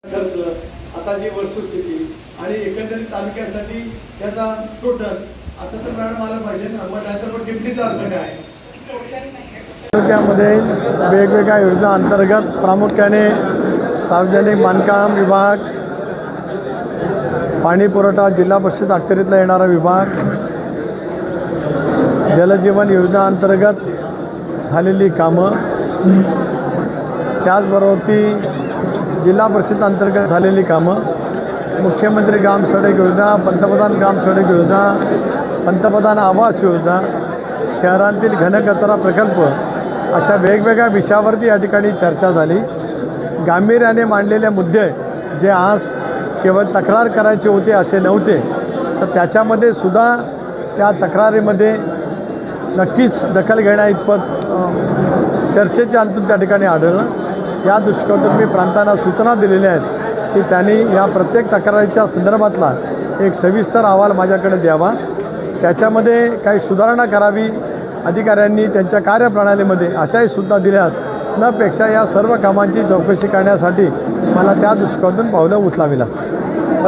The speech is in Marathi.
खर्च, आता जी वस्तुस्थिती आणि एकंदरीत तालुक्यासाठी त्याचा टोटल असं तर मॅडम आलं पाहिजे ना. मग नाहीतर पण डिप्टीचा अर्थ काय आहे? तालुक्यामध्ये वेगवेगळ्या योजना अंतर्गत प्रामुख्याने सार्वजनिक बांधकाम विभाग, पाणी पुरवठा जिल्हा परिषद अखत्यारीतला येणारा विभाग, जलजीवन योजना अंतर्गत झालेली कामं, त्याचबरोबर ती जिल्हा परिषद अंतर्गत झालेली कामं, मुख्यमंत्री ग्राम सडक योजना, पंतप्रधान ग्राम सडक योजना, पंतप्रधान आवास योजना, शहरांतील घनकचरा प्रकल्प अशा वेगवेगळ्या विषयावरती या ठिकाणी चर्चा झाली. गांभीर्याने मांडलेले मुद्दे जे आज केवळ तक्रार करायचे होते असे नव्हते, तर त्याच्यामध्ये सुद्धा त्या तक्रारीमध्ये नक्कीच दखल घेण्या इतपत चर्चेच्या अंतून त्या ठिकाणी आढळलं. या दृष्टिकोनातून मी प्रांतांना सूचना दिलेल्या आहेत की त्यांनी या प्रत्येक तक्रारीच्या संदर्भातला एक सविस्तर अहवाल माझ्याकडे द्यावा. त्याच्यामध्ये काही सुधारणा करावी अधिकाऱ्यांनी त्यांच्या कार्यप्रणालीमध्ये अशाही सूचना दिल्यात न पेक्षा या सर्व कामांची चौकशी करण्यासाठी मला त्या दृष्टिकोनातून पावलं उचलावी लागतात.